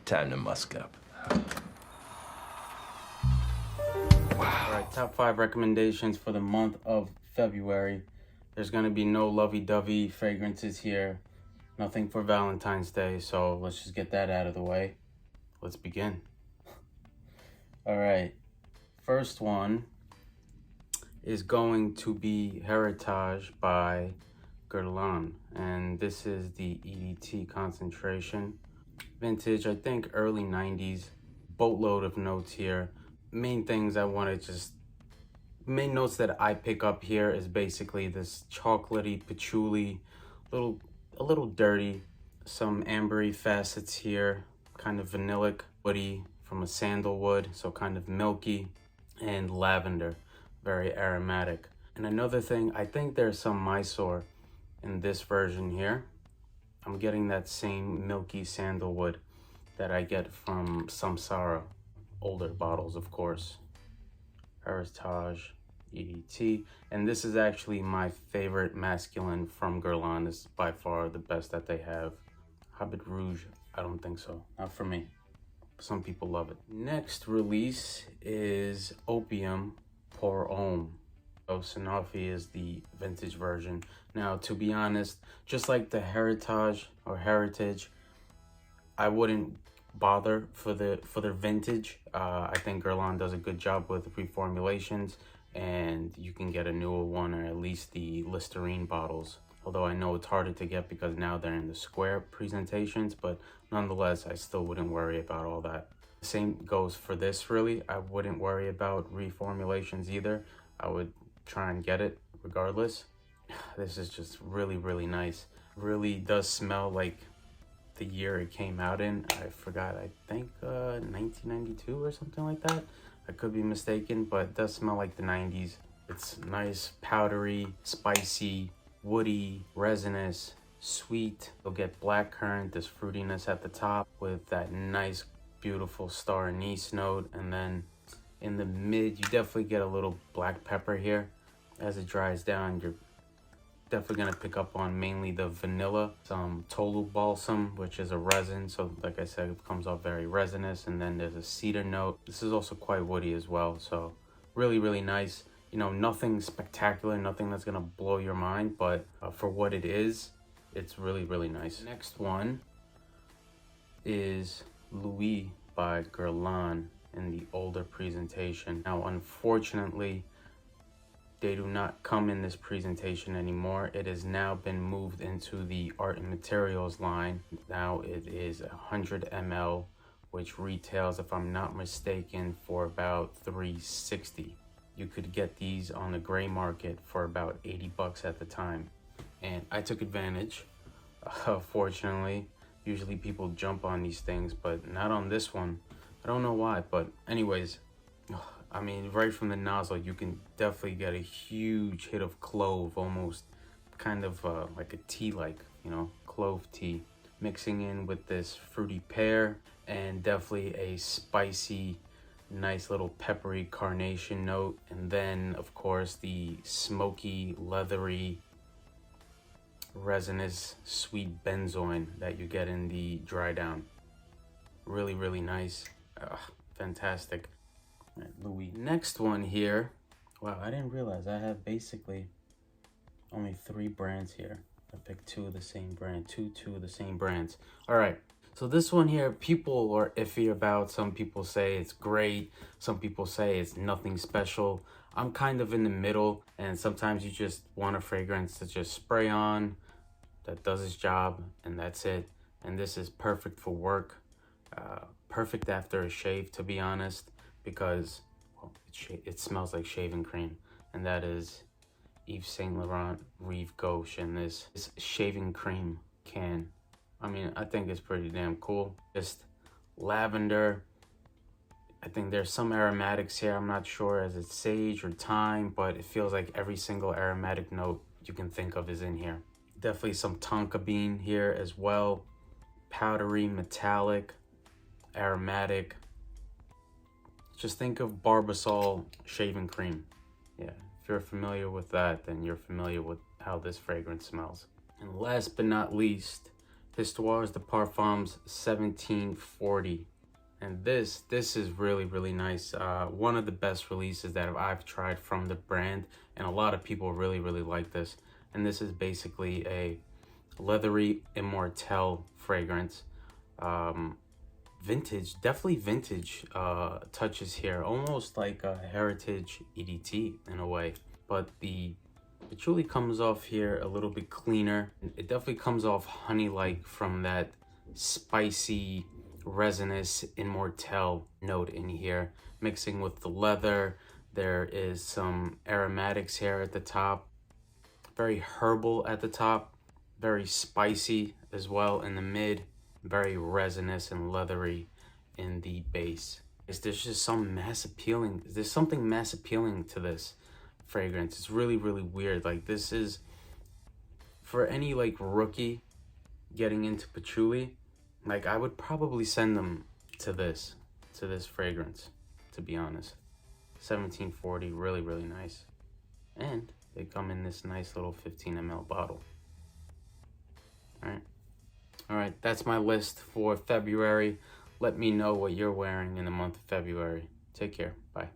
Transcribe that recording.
Time to musk up. All right, top 5 recommendations for the month of February. There's gonna be no lovey-dovey fragrances here. Nothing for Valentine's Day, so let's just get that out of the way. Let's begin. All right, first one is going to be Heritage by Guerlain, and this is the EDT concentration. Vintage, I think early 90s. Boatload of notes here. Main things I want to just... Main notes that I pick up here is basically this chocolatey, patchouli, a little dirty. Some ambery facets here, kind of vanillic, woody from a sandalwood, so kind of milky, and lavender, very aromatic. And another thing, I think there's some Mysore in this version here. I'm getting that same milky sandalwood that I get from Samsara, older bottles, of course. Heritage, EDT, and this is actually my favorite masculine from Guerlain. This is by far the best that they have. Habit Rouge, I don't think so, not for me. Some people love it. Next release is Opium pour Homme. So Sanofi is the vintage version. Now, to be honest, just like the Heritage, I wouldn't bother for their vintage. I think Guerlain does a good job with reformulations, and you can get a newer one, or at least the Listerine bottles. Although I know it's harder to get because now they're in the square presentations, but nonetheless, I still wouldn't worry about all that. Same goes for this, really. I wouldn't worry about reformulations either. I would try and get it regardless. This is just really, really nice. Really does smell like the year it came out in. I forgot, I think 1992 or something like that. I could be mistaken, but it does smell like the 90s. It's nice, powdery, spicy, woody, resinous, sweet. You'll get blackcurrant, this fruitiness at the top with that nice, beautiful star anise note. And then in the mid, you definitely get a little black pepper here. As it dries down, you're definitely gonna pick up on mainly the vanilla, some tolu balsam, which is a resin, so like I said, it comes off very resinous, and then there's a cedar note. This is also quite woody as well, so really, really nice. You know, nothing spectacular, nothing that's gonna blow your mind, but for what it is, it's really, really nice. Next one is Louis by Guerlain in the older presentation. Now, unfortunately, they do not come in this presentation anymore. It has now been moved into the Art and Materials line. Now it is 100 ml, which retails, if I'm not mistaken, for about $360. You could get these on the gray market for about 80 bucks at the time. And I took advantage, fortunately. Usually people jump on these things, but not on this one. I don't know why, but anyways, I mean, right from the nozzle, you can definitely get a huge hit of clove, almost kind of like a tea-like, you know, clove tea, mixing in with this fruity pear, and definitely a spicy, nice little peppery carnation note. And then, of course, the smoky, leathery, resinous, sweet benzoin that you get in the dry down. Really, really nice. Fantastic. Louis. Next one here. Wow, I didn't realize I have basically only 3 brands here. I picked 2 of the same brand, two of the same brands. All right, so this one here, people are iffy about. Some people say it's great. Some people say it's nothing special. I'm kind of in the middle, and sometimes you just want a fragrance to just spray on that does its job, and that's it. And this is perfect for work. Perfect after a shave, to be honest, because well, it smells like shaving cream, and that is Yves Saint Laurent Rive Gauche in this shaving cream can. I mean, I think it's pretty damn cool. Just lavender. I think there's some aromatics here. I'm not sure as it's sage or thyme, but it feels like every single aromatic note you can think of is in here. Definitely some tonka bean here as well. Powdery, metallic, aromatic. Just think of Barbasol shaving cream. Yeah, if you're familiar with that, then you're familiar with how this fragrance smells. And last but not least, Histoires de Parfums 1740. And this is really nice. One of the best releases that I've tried from the brand, and a lot of people really like this. And this is basically a leathery immortelle fragrance. Vintage, definitely vintage touches here, almost like a heritage EDT in a way. But the patchouli comes off here a little bit cleaner. It definitely comes off honey-like from that spicy, resinous immortelle note in here, mixing with the leather. There is some aromatics here at the top, very herbal at the top, very spicy as well in the mid, very resinous and leathery in the base. There's just some mass appealing, there's something mass appealing to this fragrance. It's really weird. Like, this is for any like rookie getting into patchouli, like I would probably send them to this fragrance, to be honest. 1740, really nice. And they come in this nice little 15 ml bottle. All right, that's my list for February. Let me know what you're wearing in the month of February. Take care. Bye.